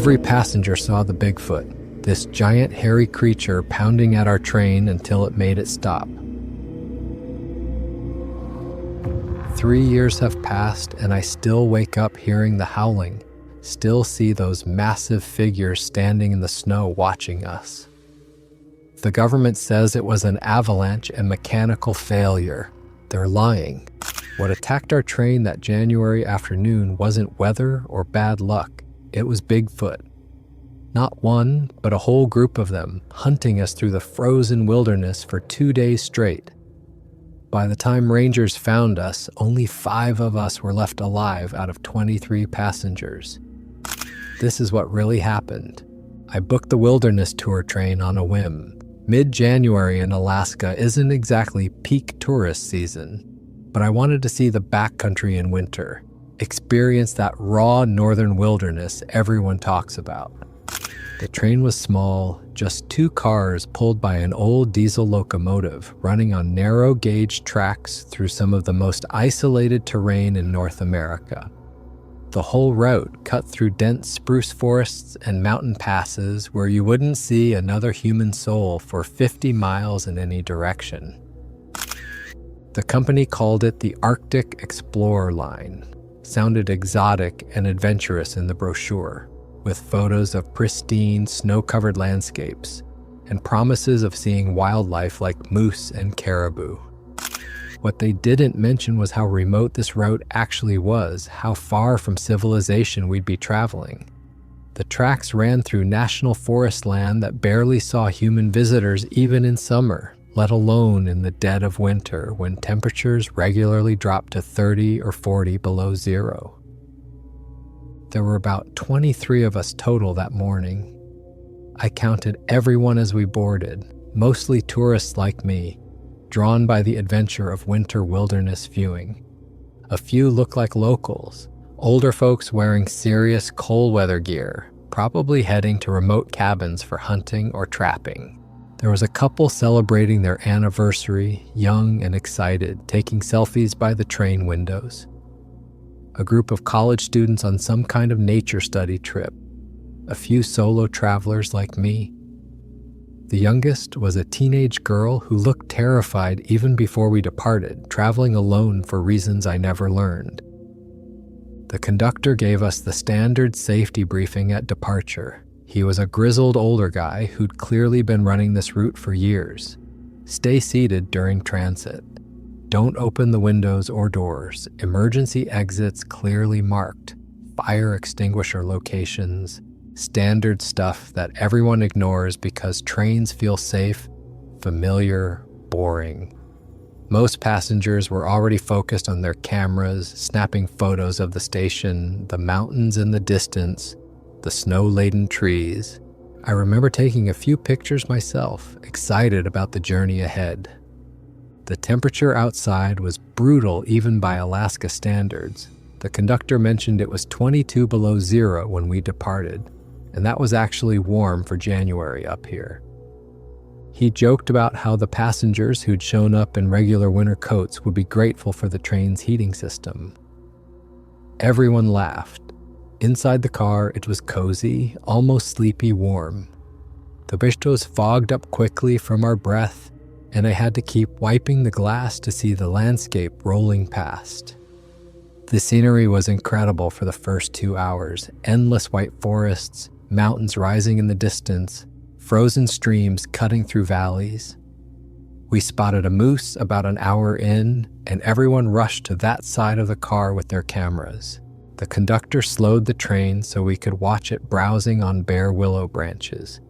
Every passenger saw the Bigfoot, this giant hairy creature pounding at our train until it made it stop. 3 years have passed, and I still wake up hearing the howling, still see those massive figures standing in the snow watching us. The government says it was an avalanche and mechanical failure. They're lying. What attacked our train that January afternoon wasn't weather or bad luck. It was Bigfoot. Not one, but a whole group of them, hunting us through the frozen wilderness for 2 days straight. By the time rangers found us, only 5 of us were left alive out of 23 passengers. This is what really happened. I booked the wilderness tour train on a whim. Mid-January in Alaska isn't exactly peak tourist season, but I wanted to see the backcountry in winter, experience that raw northern wilderness everyone talks about. The train was small, just 2 cars pulled by an old diesel locomotive running on narrow-gauge tracks through some of the most isolated terrain in North America. The whole route cut through dense spruce forests and mountain passes where you wouldn't see another human soul for 50 miles in any direction. The company called it the Arctic Explorer Line. Sounded exotic and adventurous in the brochure, with photos of pristine, snow-covered landscapes and promises of seeing wildlife like moose and caribou. What they didn't mention was how remote this route actually was, how far from civilization we'd be traveling. The tracks ran through national forest land that barely saw human visitors even in summer, let alone in the dead of winter when temperatures regularly dropped to 30 or 40 below zero. There were about 23 of us total that morning. I counted everyone as we boarded, mostly tourists like me, drawn by the adventure of winter wilderness viewing. A few looked like locals, older folks wearing serious cold weather gear, probably heading to remote cabins for hunting or trapping. There was a couple celebrating their anniversary, young and excited, taking selfies by the train windows. A group of college students on some kind of nature study trip. A few solo travelers like me. The youngest was a teenage girl who looked terrified even before we departed, traveling alone for reasons I never learned. The conductor gave us the standard safety briefing at departure. He was a grizzled older guy who'd clearly been running this route for years. Stay seated during transit. Don't open the windows or doors. Emergency exits clearly marked. Fire extinguisher locations. Standard stuff that everyone ignores because trains feel safe, familiar, boring. Most passengers were already focused on their cameras, snapping photos of the station, the mountains in the distance, the snow-laden trees. I remember taking a few pictures myself, excited about the journey ahead. The temperature outside was brutal even by Alaska standards. The conductor mentioned it was 22 below zero when we departed, and that was actually warm for January up here. He joked about how the passengers who'd shown up in regular winter coats would be grateful for the train's heating system. Everyone laughed. Inside the car, it was cozy, almost sleepy warm. The vistos fogged up quickly from our breath, and I had to keep wiping the glass to see the landscape rolling past. The scenery was incredible for the first 2 hours. Endless white forests, mountains rising in the distance, frozen streams cutting through valleys. We spotted a moose about an hour in, and everyone rushed to that side of the car with their cameras. The conductor slowed the train so we could watch it browsing on bare willow branches.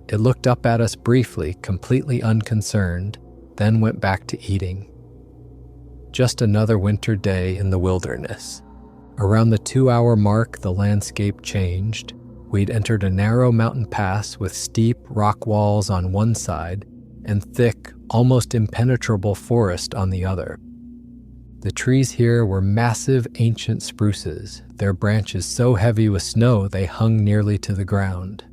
It looked up at us briefly, completely unconcerned, then went back to eating. Just another winter day in the wilderness. Around the 2-hour mark, the landscape changed. We'd entered a narrow mountain pass with steep rock walls on one side and thick, almost impenetrable forest on the other. The trees here were massive ancient spruces, their branches so heavy with snow they hung nearly to the ground.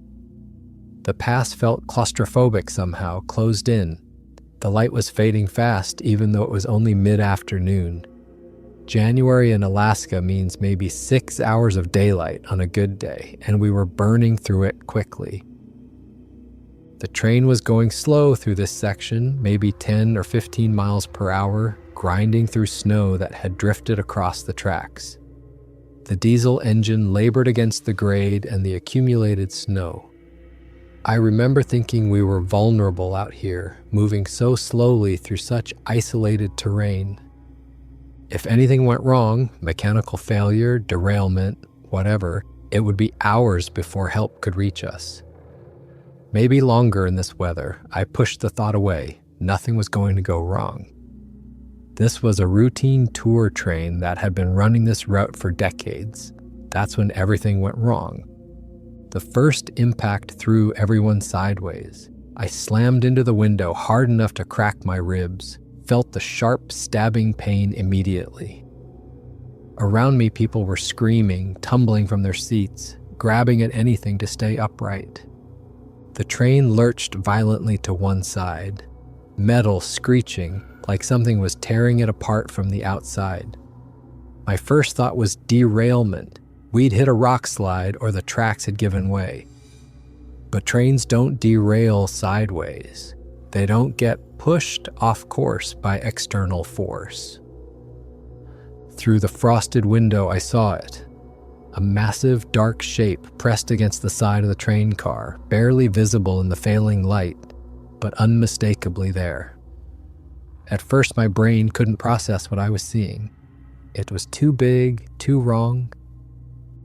The pass felt claustrophobic somehow, closed in. The light was fading fast even though it was only mid-afternoon. January in Alaska means maybe 6 hours of daylight on a good day, and we were burning through it quickly. The train was going slow through this section, maybe 10 or 15 miles per hour, grinding through snow that had drifted across the tracks. The diesel engine labored against the grade and the accumulated snow. I remember thinking we were vulnerable out here, moving so slowly through such isolated terrain. If anything went wrong, mechanical failure, derailment, whatever, it would be hours before help could reach us. Maybe longer in this weather. I pushed the thought away. Nothing was going to go wrong. This was a routine tour train that had been running this route for decades. That's when everything went wrong. The first impact threw everyone sideways. I slammed into the window hard enough to crack my ribs, felt the sharp stabbing pain immediately. Around me, people were screaming, tumbling from their seats, grabbing at anything to stay upright. The train lurched violently to one side, metal screeching like something was tearing it apart from the outside. My first thought was derailment. We'd hit a rock slide or the tracks had given way. But trains don't derail sideways. They don't get pushed off course by external force. Through the frosted window, I saw it. A massive, dark shape pressed against the side of the train car, barely visible in the failing light, but unmistakably there. At first, my brain couldn't process what I was seeing. It was too big, too wrong.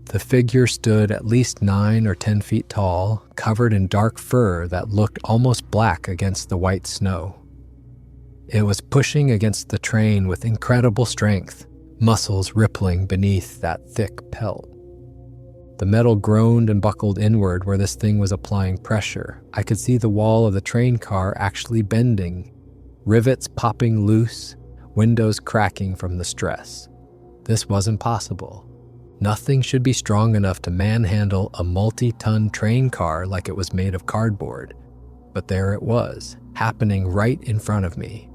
The figure stood at least 9 or 10 feet tall, covered in dark fur that looked almost black against the white snow. It was pushing against the train with incredible strength, muscles rippling beneath that thick pelt. The metal groaned and buckled inward where this thing was applying pressure. I could see the wall of the train car actually bending, rivets popping loose, windows cracking from the stress. This wasn't possible. Nothing should be strong enough to manhandle a multi-ton train car like it was made of cardboard. But there it was, happening right in front of me.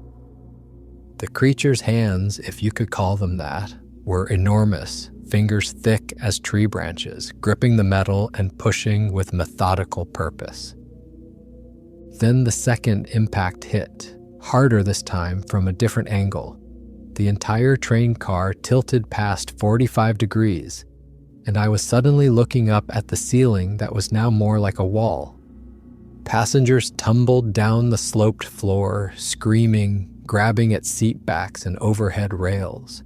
The creature's hands, if you could call them that, were enormous, fingers thick as tree branches, gripping the metal and pushing with methodical purpose. Then the second impact hit, harder this time from a different angle. The entire train car tilted past 45 degrees, and I was suddenly looking up at the ceiling that was now more like a wall. Passengers tumbled down the sloped floor, screaming, grabbing at seat backs and overhead rails.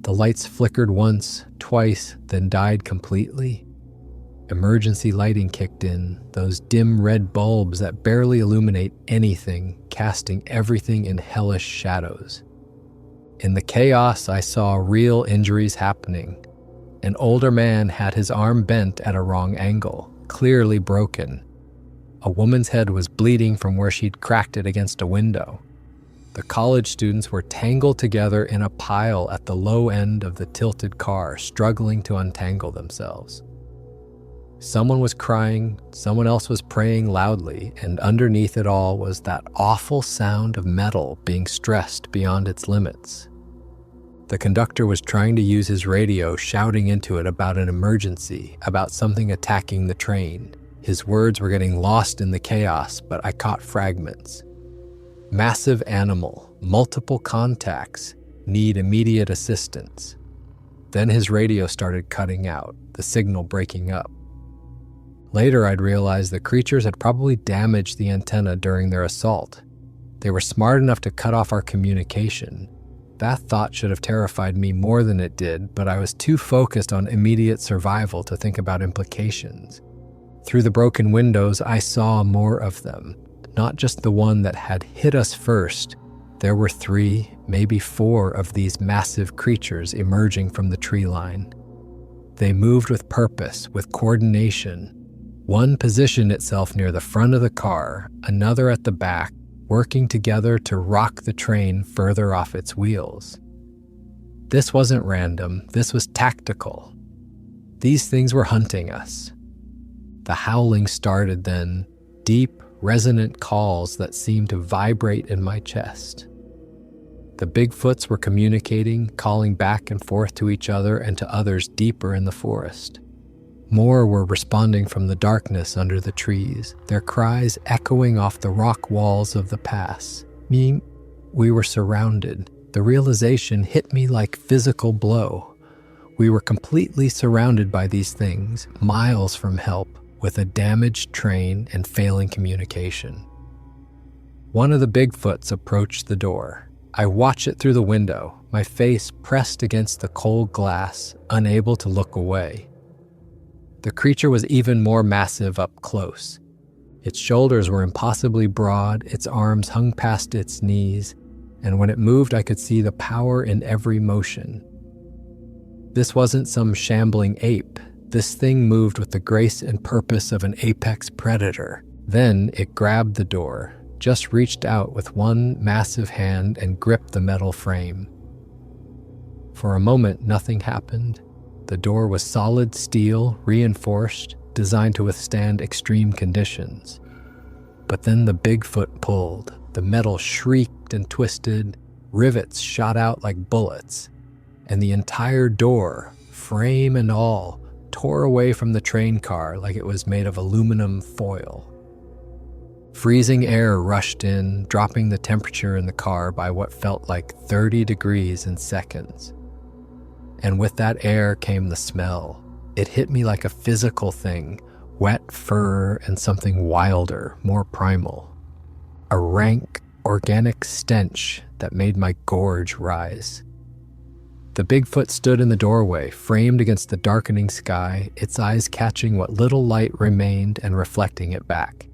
The lights flickered once, twice, then died completely. Emergency lighting kicked in, those dim red bulbs that barely illuminate anything, casting everything in hellish shadows. In the chaos, I saw real injuries happening. An older man had his arm bent at a wrong angle, clearly broken. A woman's head was bleeding from where she'd cracked it against a window. The college students were tangled together in a pile at the low end of the tilted car, struggling to untangle themselves. Someone was crying, someone else was praying loudly, and underneath it all was that awful sound of metal being stressed beyond its limits. The conductor was trying to use his radio, shouting into it about an emergency, about something attacking the train. His words were getting lost in the chaos, but I caught fragments. Massive animal, multiple contacts, need immediate assistance. Then his radio started cutting out, the signal breaking up. Later, I'd realized the creatures had probably damaged the antenna during their assault. They were smart enough to cut off our communication. That thought should have terrified me more than it did, but I was too focused on immediate survival to think about implications. Through the broken windows, I saw more of them, not just the one that had hit us first. There were 3, maybe 4 of these massive creatures emerging from the tree line. They moved with purpose, with coordination. One positioned itself near the front of the car, another at the back, working together to rock the train further off its wheels. This wasn't random, this was tactical. These things were hunting us. The howling started then, deep, resonant calls that seemed to vibrate in my chest. The Bigfoots were communicating, calling back and forth to each other and to others deeper in the forest. More were responding from the darkness under the trees, their cries echoing off the rock walls of the pass. We were surrounded. The realization hit me like physical blow. We were completely surrounded by these things, miles from help, with a damaged train and failing communication. One of the Bigfoots approached the door. I watched it through the window, my face pressed against the cold glass, unable to look away. The creature was even more massive up close. Its shoulders were impossibly broad, its arms hung past its knees, and when it moved I could see the power in every motion. This wasn't some shambling ape. This thing moved with the grace and purpose of an apex predator. Then it grabbed the door, just reached out with one massive hand and gripped the metal frame. For a moment, nothing happened. The door was solid steel, reinforced, designed to withstand extreme conditions. But then the Bigfoot pulled. The metal shrieked and twisted, rivets shot out like bullets, and the entire door, frame and all, tore away from the train car like it was made of aluminum foil. Freezing air rushed in, dropping the temperature in the car by what felt like 30 degrees in seconds. And with that air came the smell. It hit me like a physical thing, wet fur and something wilder, more primal. A rank, organic stench that made my gorge rise. The Bigfoot stood in the doorway, framed against the darkening sky, its eyes catching what little light remained and reflecting it back.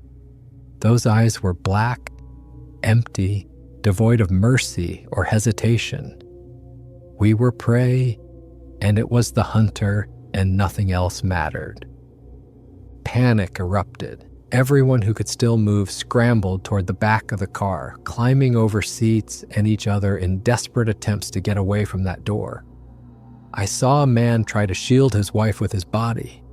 Those eyes were black, empty, devoid of mercy or hesitation. We were prey, and it was the hunter, and nothing else mattered. Panic erupted. Everyone who could still move scrambled toward the back of the car, climbing over seats and each other in desperate attempts to get away from that door. I saw a man try to shield his wife with his body.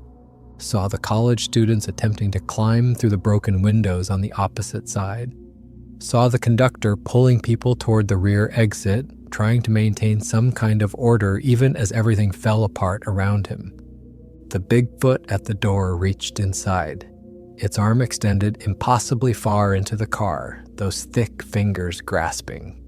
Saw the college students attempting to climb through the broken windows on the opposite side. Saw the conductor pulling people toward the rear exit, trying to maintain some kind of order even as everything fell apart around him. The Bigfoot at the door reached inside. Its arm extended impossibly far into the car, those thick fingers grasping.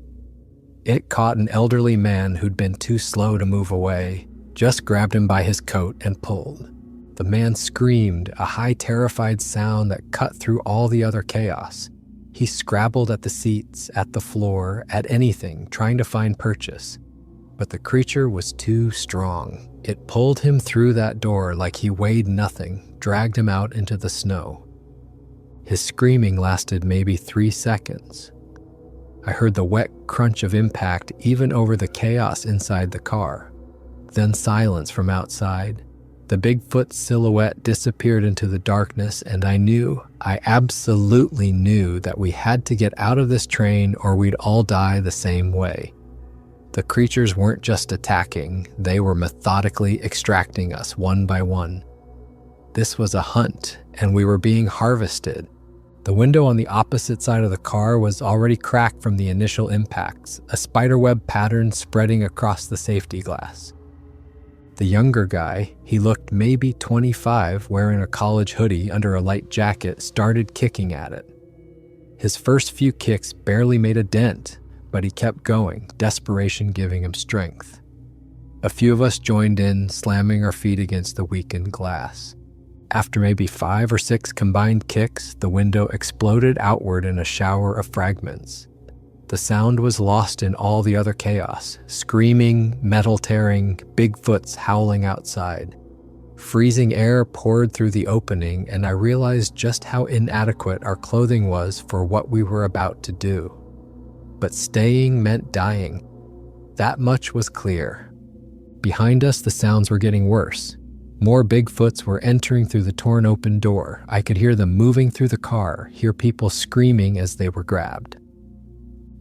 It caught an elderly man who'd been too slow to move away, just grabbed him by his coat and pulled. The man screamed, a high, terrified sound that cut through all the other chaos. He scrabbled at the seats, at the floor, at anything, trying to find purchase. But the creature was too strong. It pulled him through that door like he weighed nothing, dragged him out into the snow. His screaming lasted maybe 3 seconds. I heard the wet crunch of impact even over the chaos inside the car. Then silence from outside. The Bigfoot silhouette disappeared into the darkness, and I absolutely knew that we had to get out of this train or we'd all die the same way. The creatures weren't just attacking, they were methodically extracting us one by one. This was a hunt, and we were being harvested. The window on the opposite side of the car was already cracked from the initial impacts, a spiderweb pattern spreading across the safety glass. The younger guy, he looked maybe 25, wearing a college hoodie under a light jacket, started kicking at it. His first few kicks barely made a dent, but he kept going, desperation giving him strength. A few of us joined in, slamming our feet against the weakened glass. After maybe 5 or 6 combined kicks, the window exploded outward in a shower of fragments. The sound was lost in all the other chaos, screaming, metal tearing, Bigfoots howling outside. Freezing air poured through the opening, and I realized just how inadequate our clothing was for what we were about to do. But staying meant dying. That much was clear. Behind us, the sounds were getting worse. More Bigfoots were entering through the torn open door. I could hear them moving through the car, hear people screaming as they were grabbed.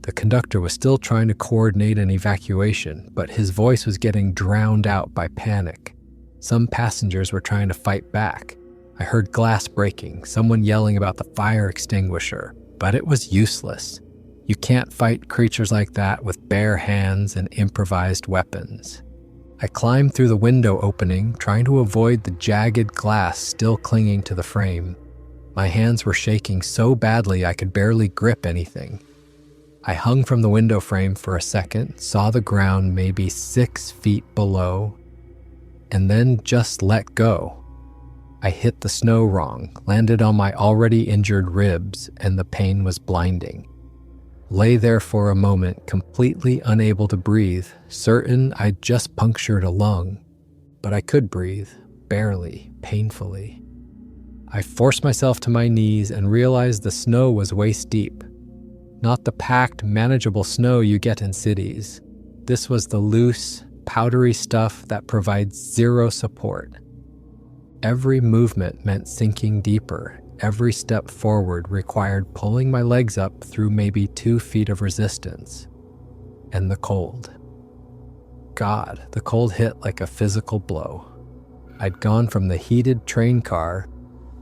The conductor was still trying to coordinate an evacuation, but his voice was getting drowned out by panic. Some passengers were trying to fight back. I heard glass breaking, someone yelling about the fire extinguisher, but it was useless. You can't fight creatures like that with bare hands and improvised weapons. I climbed through the window opening, trying to avoid the jagged glass still clinging to the frame. My hands were shaking so badly I could barely grip anything. I hung from the window frame for a second, saw the ground maybe 6 feet below, and then just let go. I hit the snow wrong, landed on my already injured ribs, and the pain was blinding. Lay there for a moment, completely unable to breathe, certain I'd just punctured a lung. But I could breathe, barely, painfully. I forced myself to my knees and realized the snow was waist deep. Not the packed, manageable snow you get in cities. This was the loose, powdery stuff that provides zero support. Every movement meant sinking deeper. Every step forward required pulling my legs up through maybe 2 feet of resistance. And the cold. God, the cold hit like a physical blow. I'd gone from the heated train car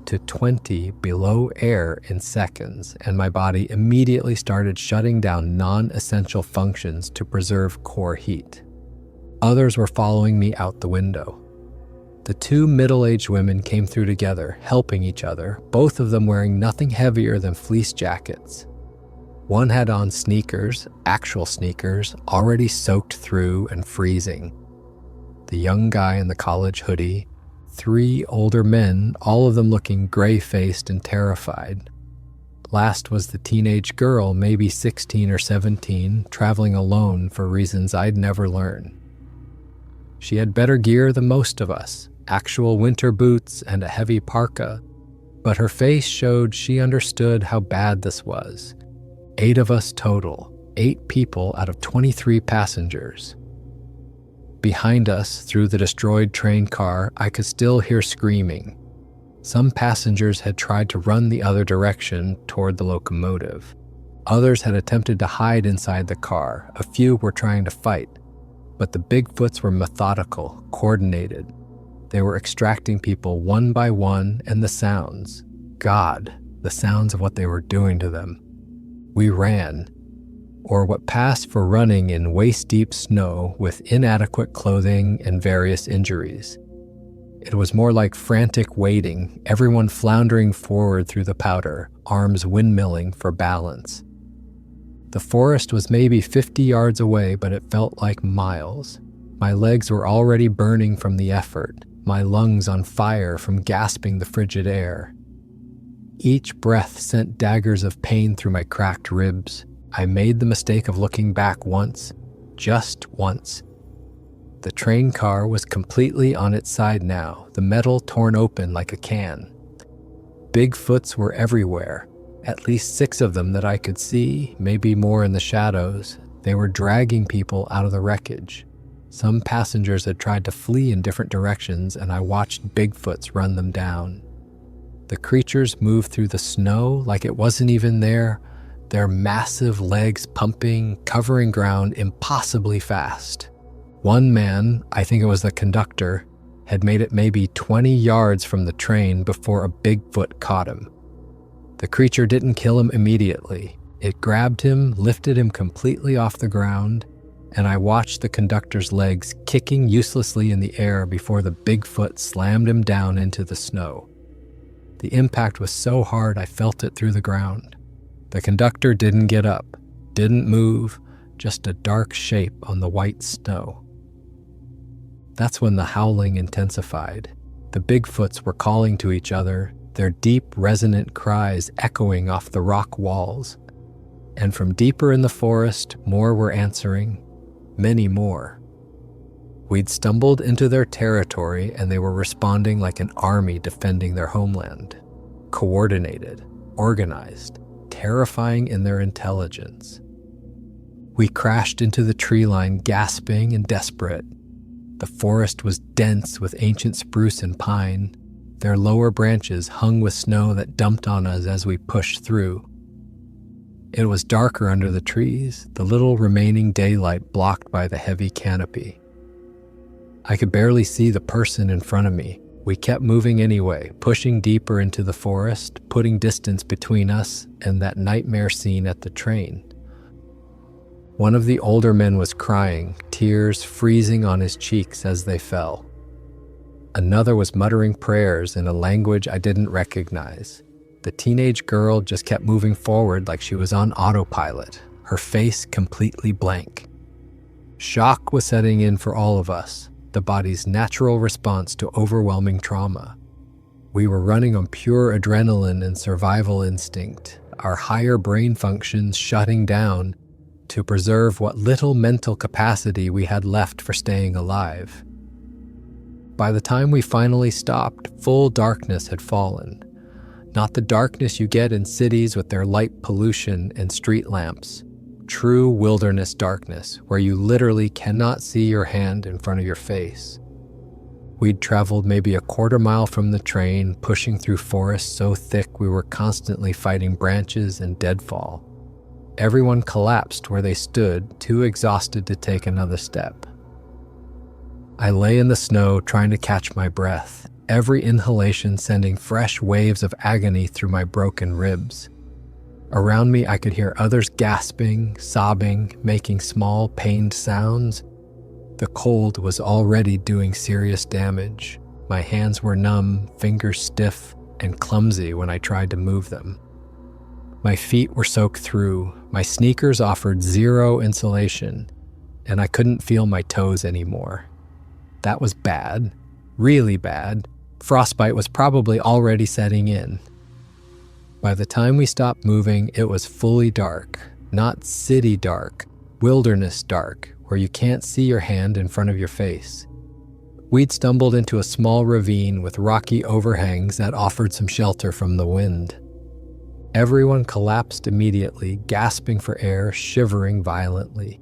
to 20 below air in seconds, and my body immediately started shutting down non-essential functions to preserve core heat. Others were following me out the window. The 2 middle-aged women came through together, helping each other, both of them wearing nothing heavier than fleece jackets. One had on sneakers, actual sneakers, already soaked through and freezing. The young guy in the college hoodie, 3 older men, all of them looking gray-faced and terrified. Last was the teenage girl, maybe 16 or 17, traveling alone for reasons I'd never learn. She had better gear than most of us, actual winter boots and a heavy parka, but her face showed she understood how bad this was. 8 of us total, 8 people out of 23 passengers. Behind us, through the destroyed train car, I could still hear screaming. Some passengers had tried to run the other direction toward the locomotive. Others had attempted to hide inside the car. A few were trying to fight. But the Bigfoots were methodical, coordinated. They were extracting people one by one, and the sounds. God, the sounds of what they were doing to them. We ran, or what passed for running in waist-deep snow with inadequate clothing and various injuries. It was more like frantic wading, everyone floundering forward through the powder, arms windmilling for balance. The forest was maybe 50 yards away, but it felt like miles. My legs were already burning from the effort, my lungs on fire from gasping the frigid air. Each breath sent daggers of pain through my cracked ribs. I made the mistake of looking back once, just once. The train car was completely on its side now, the metal torn open like a can. Bigfoots were everywhere. At least 6 of them that I could see, maybe more in the shadows. They were dragging people out of the wreckage. Some passengers had tried to flee in different directions, and I watched Bigfoots run them down. The creatures moved through the snow like it wasn't even there, their massive legs pumping, covering ground impossibly fast. One man, I think it was the conductor, had made it maybe 20 yards from the train before a Bigfoot caught him. The creature didn't kill him immediately. It grabbed him, lifted him completely off the ground, and I watched the conductor's legs kicking uselessly in the air before the Bigfoot slammed him down into the snow. The impact was so hard I felt it through the ground. The conductor didn't get up, didn't move, just a dark shape on the white snow. That's when the howling intensified. The Bigfoots were calling to each other, their deep, resonant cries echoing off the rock walls. And from deeper in the forest, more were answering, many more. We'd stumbled into their territory, and they were responding like an army defending their homeland. Coordinated, organized, terrifying in their intelligence. We crashed into the tree line, gasping and desperate. The forest was dense with ancient spruce and pine. Their lower branches hung with snow that dumped on us as we pushed through. It was darker under the trees, the little remaining daylight blocked by the heavy canopy. I could barely see the person in front of me. We kept moving anyway, pushing deeper into the forest, putting distance between us and that nightmare scene at the train. One of the older men was crying, tears freezing on his cheeks as they fell. Another was muttering prayers in a language I didn't recognize. The teenage girl just kept moving forward like she was on autopilot, her face completely blank. Shock was setting in for all of us, the body's natural response to overwhelming trauma. We were running on pure adrenaline and survival instinct, our higher brain functions shutting down to preserve what little mental capacity we had left for staying alive. By the time we finally stopped, full darkness had fallen. Not the darkness you get in cities with their light pollution and street lamps. True wilderness darkness, where you literally cannot see your hand in front of your face. We'd traveled maybe a quarter mile from the train, pushing through forests so thick we were constantly fighting branches and deadfall. Everyone collapsed where they stood, too exhausted to take another step. I lay in the snow trying to catch my breath, every inhalation sending fresh waves of agony through my broken ribs. Around me, I could hear others gasping, sobbing, making small, pained sounds. The cold was already doing serious damage. My hands were numb, fingers stiff, and clumsy when I tried to move them. My feet were soaked through, my sneakers offered zero insulation, and I couldn't feel my toes anymore. That was bad, really bad. Frostbite was probably already setting in. By the time we stopped moving, it was fully dark, not city dark, wilderness dark, where you can't see your hand in front of your face. We'd stumbled into a small ravine with rocky overhangs that offered some shelter from the wind. Everyone collapsed immediately, gasping for air, shivering violently.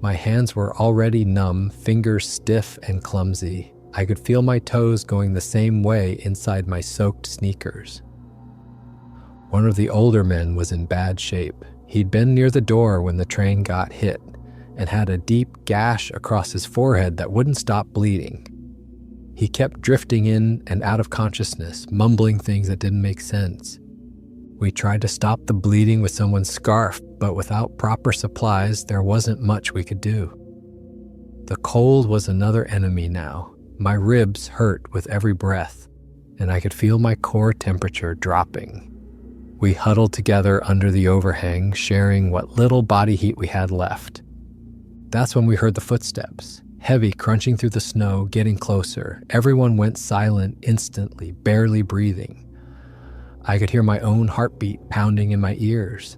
My hands were already numb, fingers stiff and clumsy. I could feel my toes going the same way inside my soaked sneakers. One of the older men was in bad shape. He'd been near the door when the train got hit and had a deep gash across his forehead that wouldn't stop bleeding. He kept drifting in and out of consciousness, mumbling things that didn't make sense. We tried to stop the bleeding with someone's scarf, but without proper supplies, there wasn't much we could do. The cold was another enemy now. My ribs hurt with every breath, and I could feel my core temperature dropping. We huddled together under the overhang, sharing what little body heat we had left. That's when we heard the footsteps, heavy, crunching through the snow, getting closer. Everyone went silent instantly, barely breathing. I could hear my own heartbeat pounding in my ears.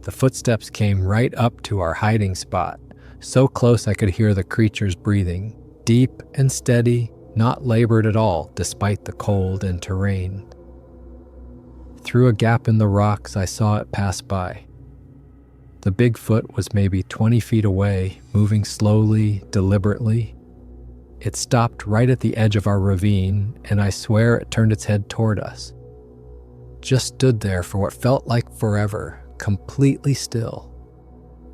The footsteps came right up to our hiding spot, so close I could hear the creatures breathing, deep and steady, not labored at all despite the cold and terrain. Through a gap in the rocks, I saw it pass by. The Bigfoot was maybe 20 feet away, moving slowly, deliberately. It stopped right at the edge of our ravine, and I swear it turned its head toward us. Just stood there for what felt like forever, completely still.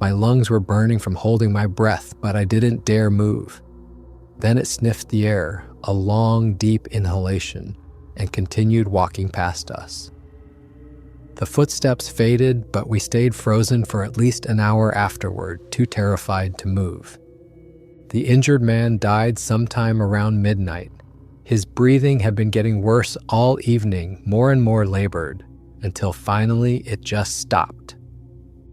My lungs were burning from holding my breath, but I didn't dare move. Then it sniffed the air, a long, deep inhalation, and continued walking past us. The footsteps faded, but we stayed frozen for at least an hour afterward, too terrified to move. The injured man died sometime around midnight. His breathing had been getting worse all evening, more and more labored, until finally it just stopped.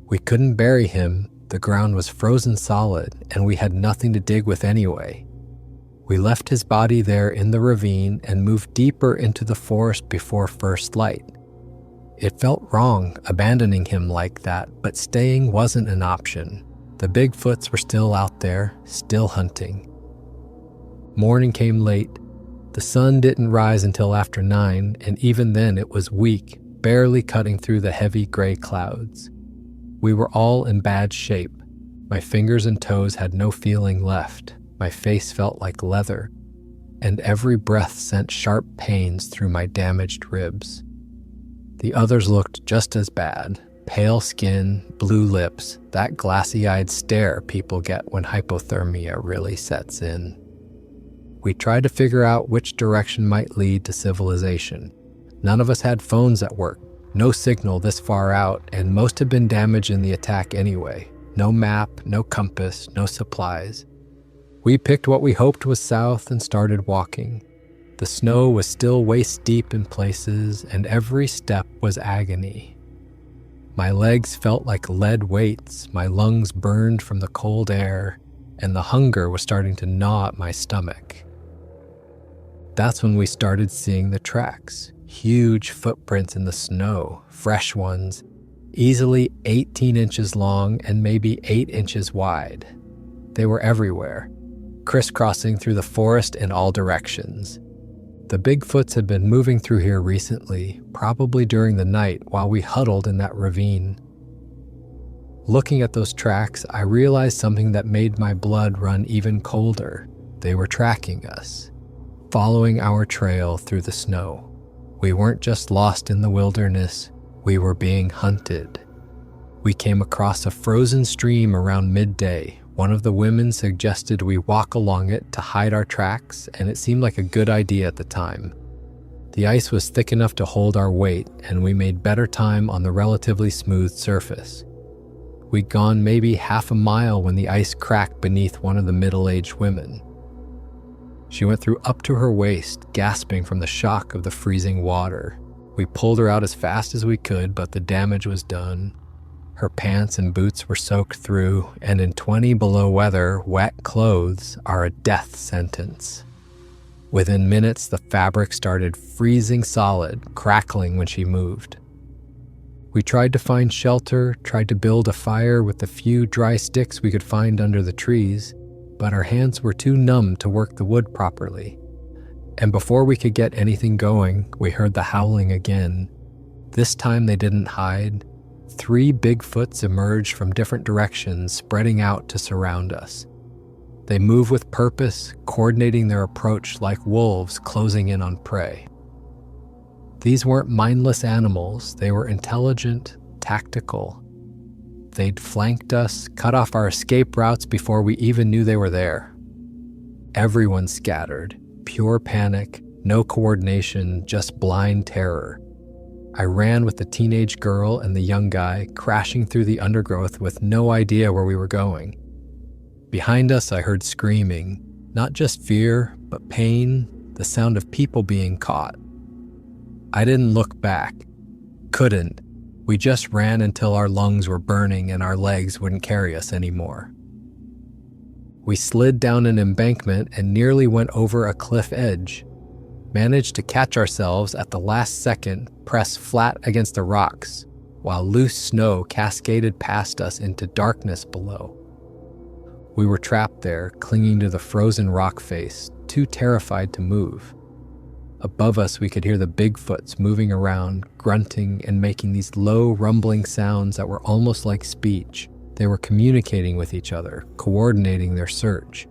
We couldn't bury him, the ground was frozen solid, and we had nothing to dig with anyway. We left his body there in the ravine and moved deeper into the forest before first light. It felt wrong abandoning him like that, but staying wasn't an option. The Bigfoots were still out there, still hunting. Morning came late. The sun didn't rise until after 9, and even then it was weak, barely cutting through the heavy gray clouds. We were all in bad shape. My fingers and toes had no feeling left. My face felt like leather, and every breath sent sharp pains through my damaged ribs. The others looked just as bad. Pale skin, blue lips, that glassy-eyed stare people get when hypothermia really sets in. We tried to figure out which direction might lead to civilization. None of us had phones at work, no signal this far out, and most had been damaged in the attack anyway. No map, no compass, no supplies. We picked what we hoped was south and started walking. The snow was still waist deep in places, and every step was agony. My legs felt like lead weights, my lungs burned from the cold air, and the hunger was starting to gnaw at my stomach. That's when we started seeing the tracks. Huge footprints in the snow, fresh ones, easily 18 inches long and maybe 8 inches wide. They were everywhere, crisscrossing through the forest in all directions. The Bigfoots had been moving through here recently, probably during the night while we huddled in that ravine. Looking at those tracks, I realized something that made my blood run even colder. They were tracking us, following our trail through the snow. We weren't just lost in the wilderness, we were being hunted. We came across a frozen stream around midday. One of the women suggested we walk along it to hide our tracks, and it seemed like a good idea at the time. The ice was thick enough to hold our weight, and we made better time on the relatively smooth surface. We'd gone maybe half a mile when the ice cracked beneath one of the middle-aged women. She went through up to her waist, gasping from the shock of the freezing water. We pulled her out as fast as we could, but the damage was done. Her pants and boots were soaked through, and in 20 below weather, wet clothes are a death sentence. Within minutes, the fabric started freezing solid, crackling when she moved. We tried to find shelter, tried to build a fire with the few dry sticks we could find under the trees, but our hands were too numb to work the wood properly. And before we could get anything going, we heard the howling again. This time they didn't hide. 3 Bigfoots emerged from different directions, spreading out to surround us. They move with purpose, coordinating their approach like wolves closing in on prey. These weren't mindless animals, they were intelligent, tactical. They'd flanked us, cut off our escape routes before we even knew they were there. Everyone scattered, pure panic, no coordination, just blind terror. I ran with the teenage girl and the young guy, crashing through the undergrowth with no idea where we were going. Behind us, I heard screaming, not just fear, but pain, the sound of people being caught. I didn't look back. Couldn't. We just ran until our lungs were burning and our legs wouldn't carry us anymore. We slid down an embankment and nearly went over a cliff edge. Managed to catch ourselves at the last second, pressed flat against the rocks, while loose snow cascaded past us into darkness below. We were trapped there, clinging to the frozen rock face, too terrified to move. Above us, we could hear the Bigfoots moving around, grunting and making these low, rumbling sounds that were almost like speech. They were communicating with each other, coordinating their search.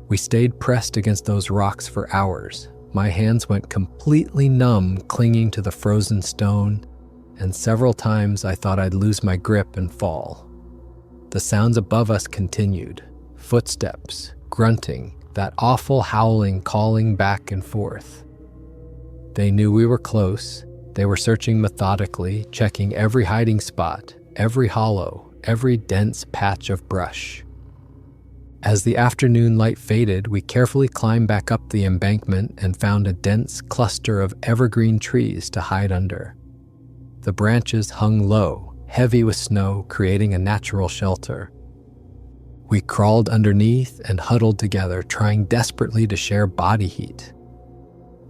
We stayed pressed against those rocks for hours. My hands went completely numb, clinging to the frozen stone, and several times I thought I'd lose my grip and fall. The sounds above us continued. Footsteps, grunting, that awful howling calling back and forth. They knew we were close. They were searching methodically, checking every hiding spot, every hollow, every dense patch of brush. As the afternoon light faded, we carefully climbed back up the embankment and found a dense cluster of evergreen trees to hide under. The branches hung low, heavy with snow, creating a natural shelter. We crawled underneath and huddled together, trying desperately to share body heat.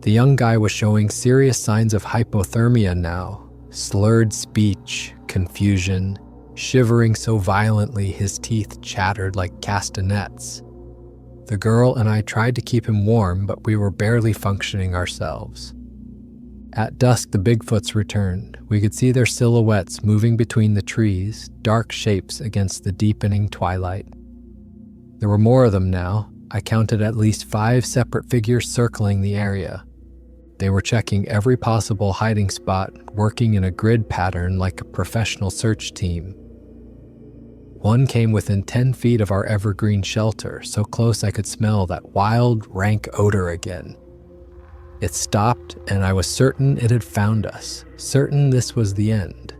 The young guy was showing serious signs of hypothermia now, slurred speech, confusion, shivering so violently his teeth chattered like castanets. The girl and I tried to keep him warm, but we were barely functioning ourselves. At dusk, the Bigfoots returned. We could see their silhouettes moving between the trees, dark shapes against the deepening twilight. There were more of them now. I counted at least 5 separate figures circling the area. They were checking every possible hiding spot, working in a grid pattern like a professional search team. One came within 10 feet of our evergreen shelter, so close I could smell that wild, rank odor again. It stopped, and I was certain it had found us, certain this was the end.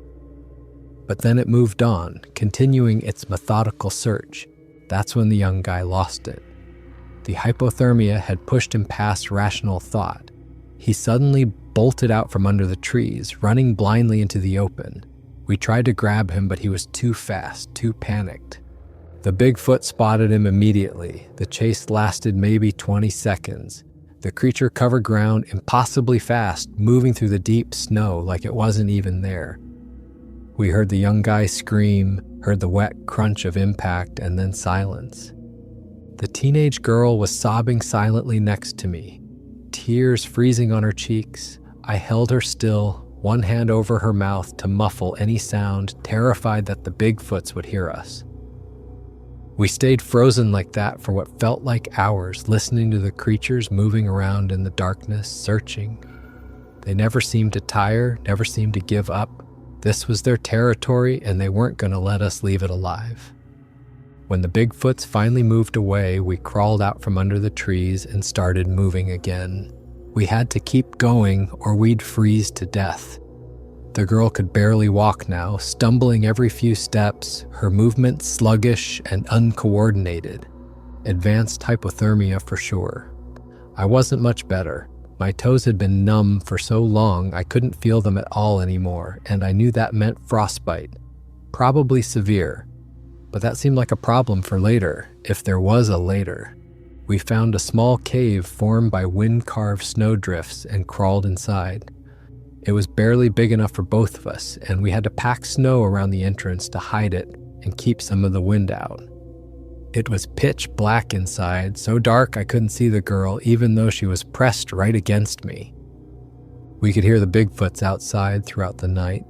But then it moved on, continuing its methodical search. That's when the young guy lost it. The hypothermia had pushed him past rational thought. He suddenly bolted out from under the trees, running blindly into the open. We tried to grab him, but he was too fast, too panicked. The Bigfoot spotted him immediately. The chase lasted maybe 20 seconds. The creature covered ground impossibly fast, moving through the deep snow like it wasn't even there. We heard the young guy scream, heard the wet crunch of impact, and then silence. The teenage girl was sobbing silently next to me, tears freezing on her cheeks. I held her still, one hand over her mouth to muffle any sound, terrified that the Bigfoots would hear us. We stayed frozen like that for what felt like hours, listening to the creatures moving around in the darkness, searching. They never seemed to tire, never seemed to give up. This was their territory, and they weren't going to let us leave it alive. When the Bigfoots finally moved away, we crawled out from under the trees and started moving again. We had to keep going or we'd freeze to death. The girl could barely walk now, stumbling every few steps, her movements sluggish and uncoordinated. Advanced hypothermia for sure. I wasn't much better. My toes had been numb for so long I couldn't feel them at all anymore, and I knew that meant frostbite. Probably severe. But that seemed like a problem for later, if there was a later. We found a small cave formed by wind-carved snowdrifts and crawled inside. It was barely big enough for both of us, and we had to pack snow around the entrance to hide it and keep some of the wind out. It was pitch black inside, so dark I couldn't see the girl even though she was pressed right against me. We could hear the Bigfoots outside throughout the night.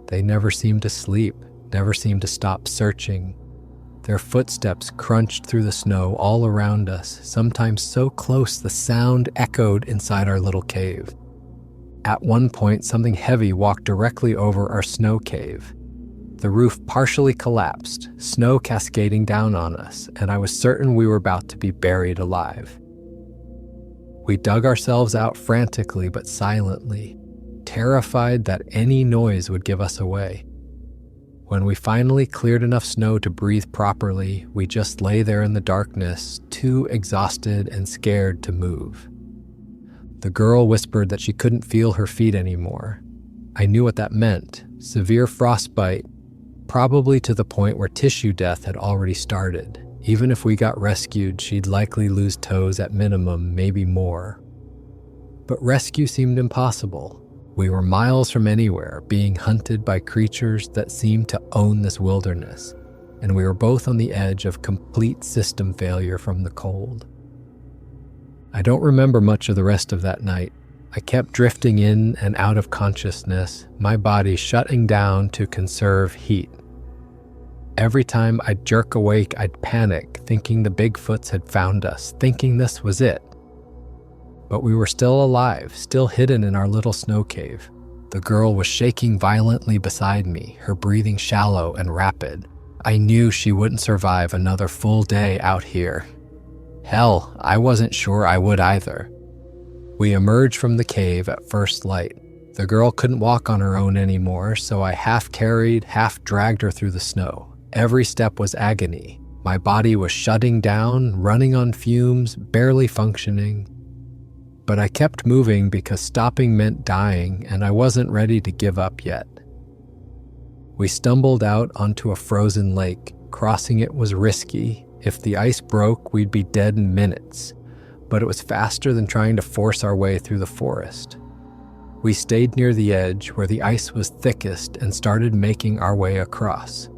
They never seemed to sleep, never seemed to stop searching. Their footsteps crunched through the snow all around us, sometimes so close the sound echoed inside our little cave. At one point, something heavy walked directly over our snow cave. The roof partially collapsed, snow cascading down on us, and I was certain we were about to be buried alive. We dug ourselves out frantically but silently, terrified that any noise would give us away. When we finally cleared enough snow to breathe properly, we just lay there in the darkness, too exhausted and scared to move. The girl whispered that she couldn't feel her feet anymore. I knew what that meant, severe frostbite, probably to the point where tissue death had already started. Even if we got rescued, she'd likely lose toes at minimum, maybe more. But rescue seemed impossible. We were miles from anywhere, being hunted by creatures that seemed to own this wilderness, and we were both on the edge of complete system failure from the cold. I don't remember much of the rest of that night. I kept drifting in and out of consciousness, my body shutting down to conserve heat. Every time I'd jerk awake, I'd panic, thinking the Bigfoots had found us, thinking this was it. But we were still alive, still hidden in our little snow cave. The girl was shaking violently beside me, her breathing shallow and rapid. I knew she wouldn't survive another full day out here. Hell, I wasn't sure I would either. We emerged from the cave at first light. The girl couldn't walk on her own anymore, so I half carried, half dragged her through the snow. Every step was agony. My body was shutting down, running on fumes, barely functioning. But I kept moving because stopping meant dying, and I wasn't ready to give up yet. We stumbled out onto a frozen lake. Crossing it was risky. If the ice broke, we'd be dead in minutes, but it was faster than trying to force our way through the forest. We stayed near the edge where the ice was thickest and started making our way across.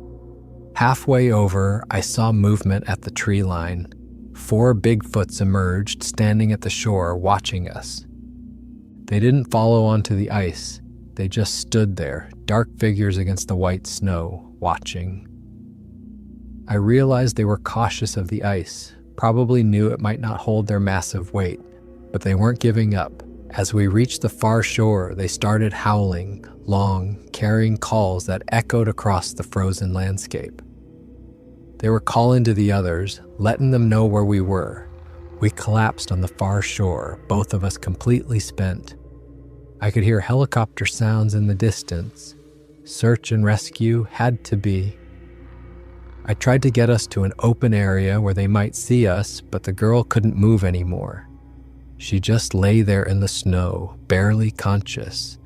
Halfway over, I saw movement at the tree line. 4 Bigfoots emerged, standing at the shore, watching us. They didn't follow onto the ice. They just stood there, dark figures against the white snow, watching. I realized they were cautious of the ice, probably knew it might not hold their massive weight, but they weren't giving up. As we reached the far shore, they started howling, long, carrying calls that echoed across the frozen landscape. They were calling to the others, letting them know where we were. We collapsed on the far shore, both of us completely spent. I could hear helicopter sounds in the distance. Search and rescue had to be. I tried to get us to an open area where they might see us, but the girl couldn't move anymore. She just lay there in the snow, barely conscious.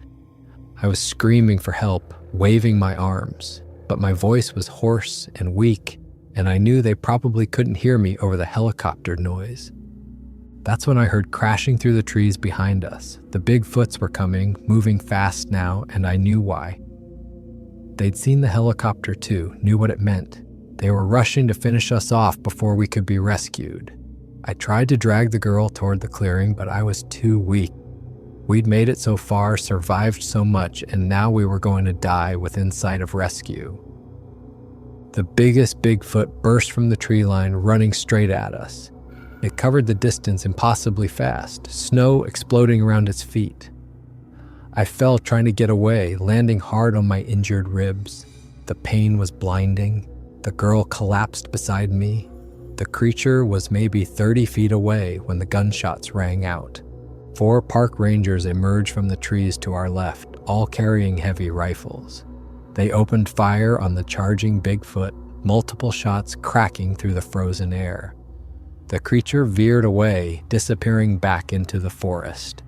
I was screaming for help, waving my arms, but my voice was hoarse and weak, and I knew they probably couldn't hear me over the helicopter noise. That's when I heard crashing through the trees behind us. The Bigfoots were coming, moving fast now, and I knew why. They'd seen the helicopter too, knew what it meant. They were rushing to finish us off before we could be rescued. I tried to drag the girl toward the clearing, but I was too weak. We'd made it so far, survived so much, and now we were going to die within sight of rescue. The biggest Bigfoot burst from the tree line, running straight at us. It covered the distance impossibly fast, snow exploding around its feet. I fell trying to get away, landing hard on my injured ribs. The pain was blinding. The girl collapsed beside me. The creature was maybe 30 feet away when the gunshots rang out. 4 park rangers emerged from the trees to our left, all carrying heavy rifles. They opened fire on the charging Bigfoot, multiple shots cracking through the frozen air. The creature veered away, disappearing back into the forest.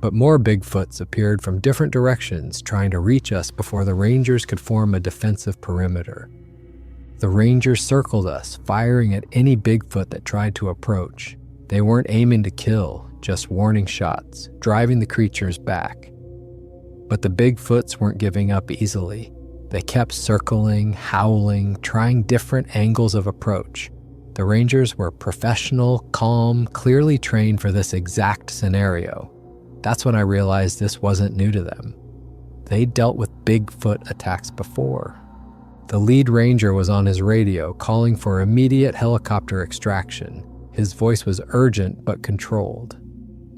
But more Bigfoots appeared from different directions, trying to reach us before the rangers could form a defensive perimeter. The rangers circled us, firing at any Bigfoot that tried to approach. They weren't aiming to kill, just warning shots, driving the creatures back. But the Bigfoots weren't giving up easily. They kept circling, howling, trying different angles of approach. The rangers were professional, calm, clearly trained for this exact scenario. That's when I realized this wasn't new to them. They'd dealt with Bigfoot attacks before. The lead ranger was on his radio, calling for immediate helicopter extraction. His voice was urgent but controlled.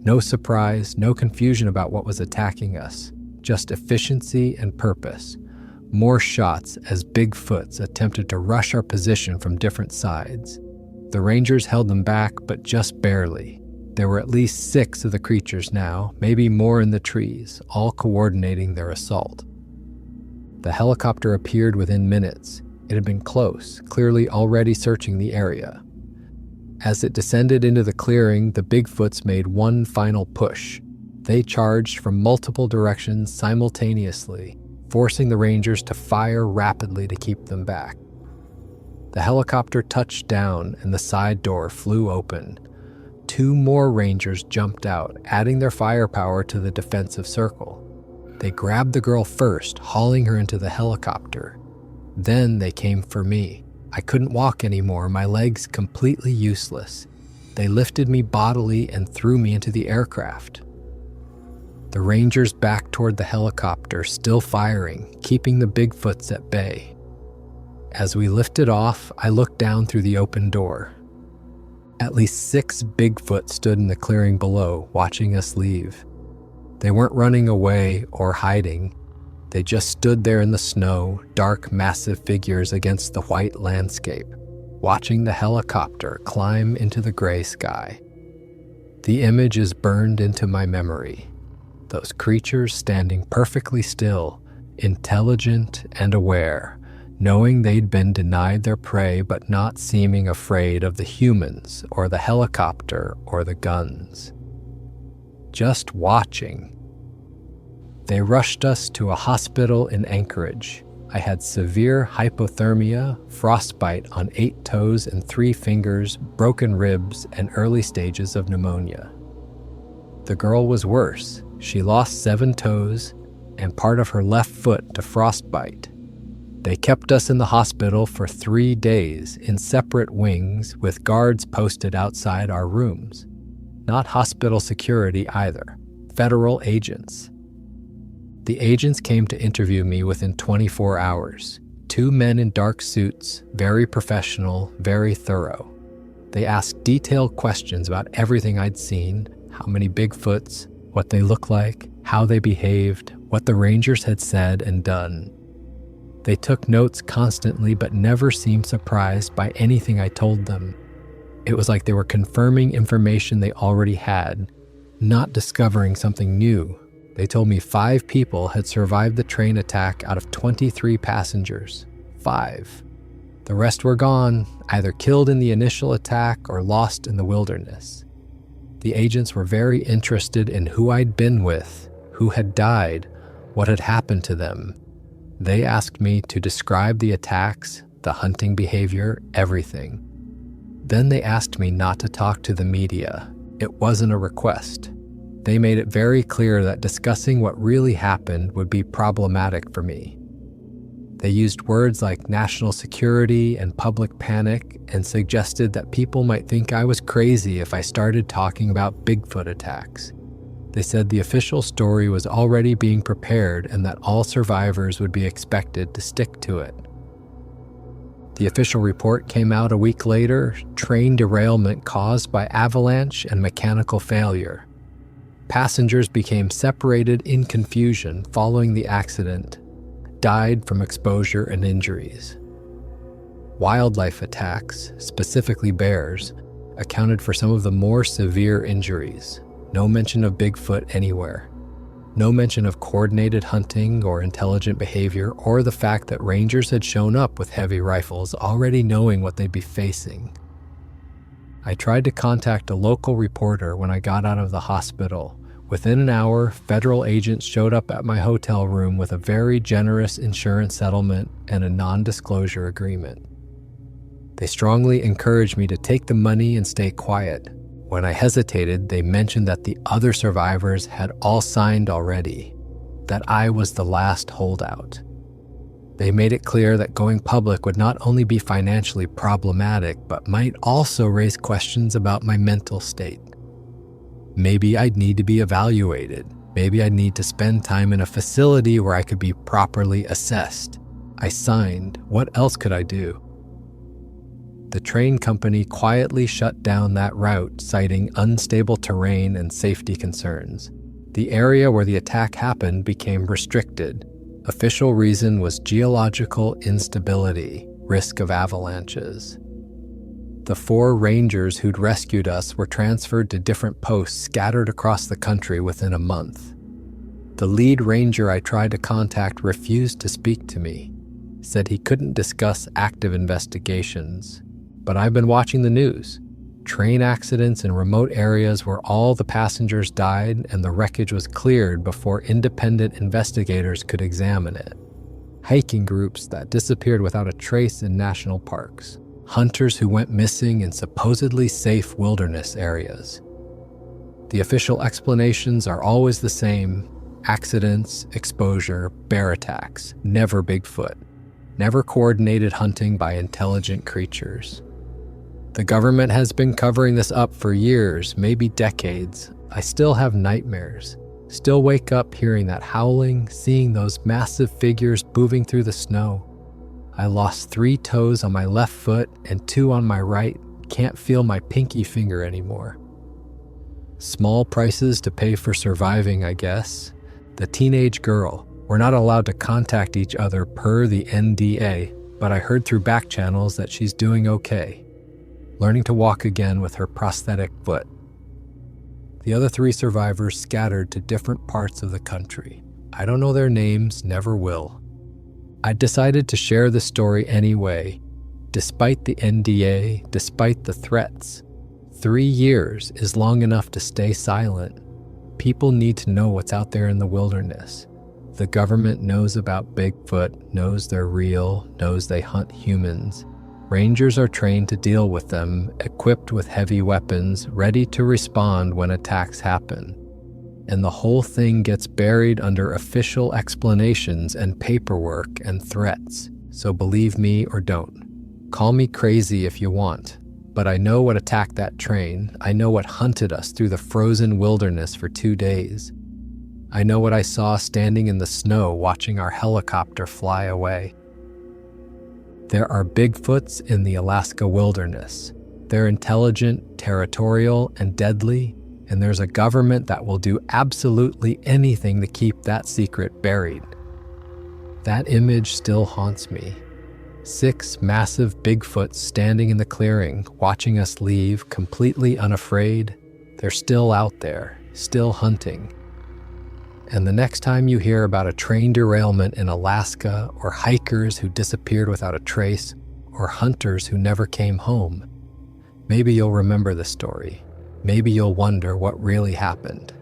No surprise, no confusion about what was attacking us, just efficiency and purpose. More shots as Bigfoots attempted to rush our position from different sides. The rangers held them back, but just barely. There were at least 6 of the creatures now, maybe more in the trees, all coordinating their assault. The helicopter appeared within minutes. It had been close, clearly already searching the area. As it descended into the clearing, the Bigfoots made one final push. They charged from multiple directions simultaneously, forcing the rangers to fire rapidly to keep them back. The helicopter touched down and the side door flew open. 2 more rangers jumped out, adding their firepower to the defensive circle. They grabbed the girl first, hauling her into the helicopter. Then they came for me. I couldn't walk anymore, my legs completely useless. They lifted me bodily and threw me into the aircraft. The rangers backed toward the helicopter, still firing, keeping the Bigfoots at bay. As we lifted off, I looked down through the open door. At least 6 Bigfoot stood in the clearing below, watching us leave. They weren't running away or hiding. They just stood there in the snow, dark, massive figures against the white landscape, watching the helicopter climb into the gray sky. The image is burned into my memory. Those creatures standing perfectly still, intelligent and aware, knowing they'd been denied their prey but not seeming afraid of the humans or the helicopter or the guns. Just watching. They rushed us to a hospital in Anchorage. I had severe hypothermia, frostbite on 8 toes and 3 fingers, broken ribs, and early stages of pneumonia. The girl was worse. She lost 7 toes and part of her left foot to frostbite. They kept us in the hospital for 3 days in separate wings with guards posted outside our rooms. Not hospital security either, federal agents. The agents came to interview me within 24 hours. 2 men in dark suits, very professional, very thorough. They asked detailed questions about everything I'd seen, how many Bigfoots, what they looked like, how they behaved, what the rangers had said and done. They took notes constantly but never seemed surprised by anything I told them. It was like they were confirming information they already had, not discovering something new. They told me 5 people had survived the train attack out of 23 passengers. 5. The rest were gone, either killed in the initial attack or lost in the wilderness. The agents were very interested in who I'd been with, who had died, what had happened to them. They asked me to describe the attacks, the hunting behavior, everything. Then they asked me not to talk to the media. It wasn't a request. They made it very clear that discussing what really happened would be problematic for me. They used words like national security and public panic and suggested that people might think I was crazy if I started talking about Bigfoot attacks. They said the official story was already being prepared and that all survivors would be expected to stick to it. The official report came out a week later: train derailment caused by avalanche and mechanical failure. Passengers became separated in confusion following the accident, died from exposure and injuries. Wildlife attacks, specifically bears, accounted for some of the more severe injuries. No mention of Bigfoot anywhere. No mention of coordinated hunting or intelligent behavior, or the fact that rangers had shown up with heavy rifles already knowing what they'd be facing. I tried to contact a local reporter when I got out of the hospital. Within an hour, federal agents showed up at my hotel room with a very generous insurance settlement and a non-disclosure agreement. They strongly encouraged me to take the money and stay quiet. When I hesitated, they mentioned that the other survivors had all signed already, that I was the last holdout. They made it clear that going public would not only be financially problematic, but might also raise questions about my mental state. Maybe I'd need to be evaluated. Maybe I'd need to spend time in a facility where I could be properly assessed. I signed. What else could I do? The train company quietly shut down that route, citing unstable terrain and safety concerns. The area where the attack happened became restricted. Official reason was geological instability, risk of avalanches. The 4 rangers who'd rescued us were transferred to different posts scattered across the country within a month. The lead ranger I tried to contact refused to speak to me, said he couldn't discuss active investigations. But I've been watching the news. Train accidents in remote areas where all the passengers died and the wreckage was cleared before independent investigators could examine it. Hiking groups that disappeared without a trace in national parks. Hunters who went missing in supposedly safe wilderness areas. The official explanations are always the same: accidents, exposure, bear attacks, never Bigfoot, never coordinated hunting by intelligent creatures. The government has been covering this up for years, maybe decades. I still have nightmares. Still wake up hearing that howling, seeing those massive figures moving through the snow. I lost 3 toes on my left foot and 2 on my right. Can't feel my pinky finger anymore. Small prices to pay for surviving, I guess. The teenage girl. We're not allowed to contact each other per the NDA, but I heard through back channels that she's doing okay. Learning to walk again with her prosthetic foot. The other 3 survivors scattered to different parts of the country. I don't know their names, never will. I decided to share the story anyway, despite the NDA, despite the threats. 3 years is long enough to stay silent. People need to know what's out there in the wilderness. The government knows about Bigfoot, knows they're real, knows they hunt humans. Rangers are trained to deal with them, equipped with heavy weapons, ready to respond when attacks happen. And the whole thing gets buried under official explanations and paperwork and threats. So believe me or don't. Call me crazy if you want, but I know what attacked that train. I know what hunted us through the frozen wilderness for 2 days. I know what I saw standing in the snow watching our helicopter fly away. There are Bigfoots in the Alaska wilderness. They're intelligent, territorial, and deadly, and there's a government that will do absolutely anything to keep that secret buried. That image still haunts me. 6 massive Bigfoots standing in the clearing, watching us leave, completely unafraid. They're still out there, still hunting. And the next time you hear about a train derailment in Alaska, or hikers who disappeared without a trace, or hunters who never came home, maybe you'll remember the story. Maybe you'll wonder what really happened.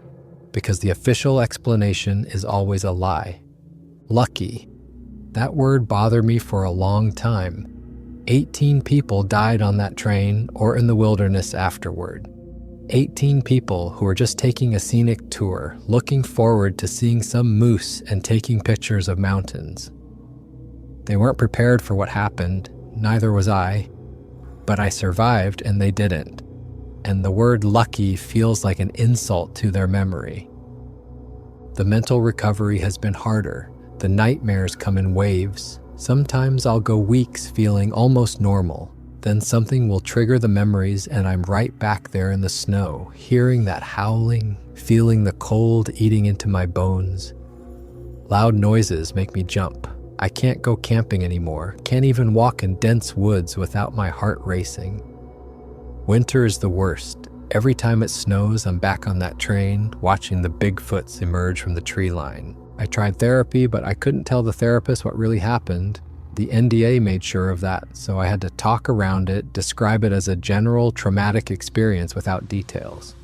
Because the official explanation is always a lie. Lucky. That word bothered me for a long time. 18 people died on that train or in the wilderness afterward. 18 people who were just taking a scenic tour, looking forward to seeing some moose and taking pictures of mountains. They weren't prepared for what happened, neither was I, but I survived and they didn't. And the word lucky feels like an insult to their memory. The mental recovery has been harder. The nightmares come in waves. Sometimes I'll go weeks feeling almost normal. Then something will trigger the memories and I'm right back there in the snow, hearing that howling, feeling the cold eating into my bones. Loud noises make me jump. I can't go camping anymore, can't even walk in dense woods without my heart racing. Winter is the worst. Every time it snows, I'm back on that train, watching the Bigfoots emerge from the tree line. I tried therapy, but I couldn't tell the therapist what really happened. The NDA made sure of that, so I had to talk around it, describe it as a general traumatic experience without details.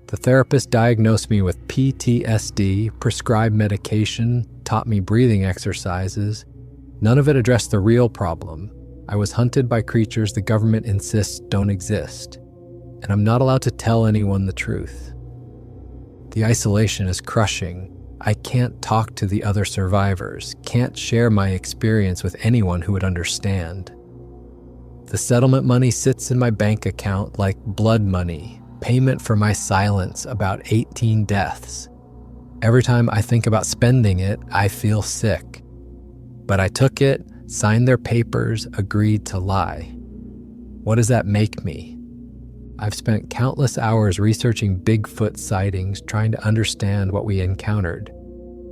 The therapist diagnosed me with PTSD, prescribed medication, taught me breathing exercises. None of it addressed the real problem. I was hunted by creatures the government insists don't exist, and I'm not allowed to tell anyone the truth. The isolation is crushing. I can't talk to the other survivors, can't share my experience with anyone who would understand. The settlement money sits in my bank account like blood money, payment for my silence about 18 deaths. Every time I think about spending it, I feel sick. But I took it, signed their papers, agreed to lie. What does that make me? I've spent countless hours researching Bigfoot sightings, trying to understand what we encountered.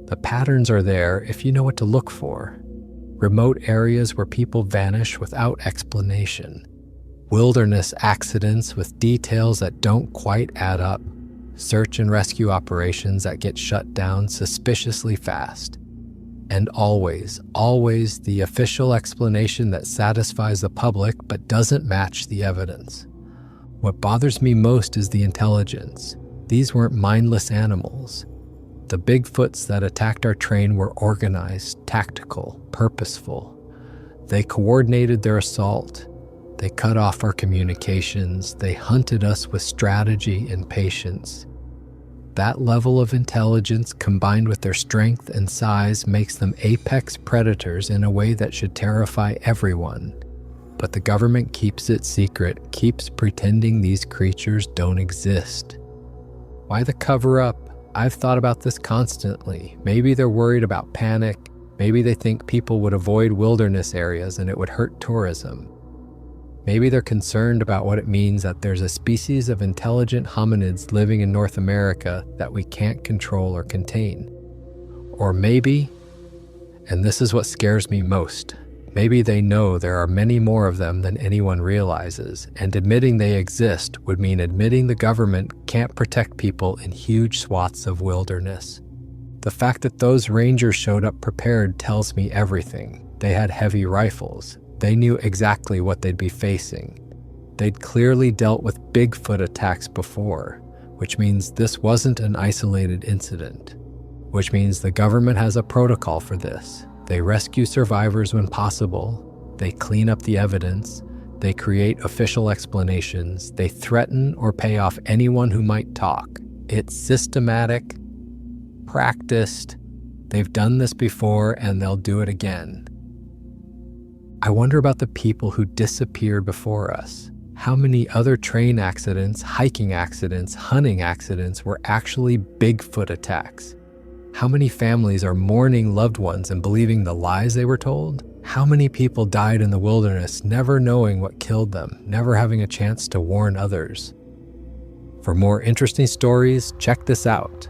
The patterns are there if you know what to look for. Remote areas where people vanish without explanation. Wilderness accidents with details that don't quite add up. Search and rescue operations that get shut down suspiciously fast. And always the official explanation that satisfies the public but doesn't match the evidence. What bothers me most is the intelligence. These weren't mindless animals. The Bigfoots that attacked our train were organized, tactical, purposeful. They coordinated their assault. They cut off our communications. They hunted us with strategy and patience. That level of intelligence combined with their strength and size makes them apex predators in a way that should terrify everyone. But the government keeps it secret, keeps pretending these creatures don't exist. Why the cover-up? I've thought about this constantly. Maybe they're worried about panic. Maybe they think people would avoid wilderness areas and it would hurt tourism. Maybe they're concerned about what it means that there's a species of intelligent hominids living in North America that we can't control or contain. Or maybe, and this is what scares me most, maybe they know there are many more of them than anyone realizes, and admitting they exist would mean admitting the government can't protect people in huge swaths of wilderness. The fact that those rangers showed up prepared tells me everything. They had heavy rifles. They knew exactly what they'd be facing. They'd clearly dealt with Bigfoot attacks before, which means this wasn't an isolated incident, which means the government has a protocol for this. They rescue survivors when possible. They clean up the evidence. They create official explanations. They threaten or pay off anyone who might talk. It's systematic, practiced. They've done this before and they'll do it again. I wonder about the people who disappeared before us. How many other train accidents, hiking accidents, hunting accidents were actually Bigfoot attacks? How many families are mourning loved ones and believing the lies they were told? How many people died in the wilderness never knowing what killed them, never having a chance to warn others? For more interesting stories, check this out.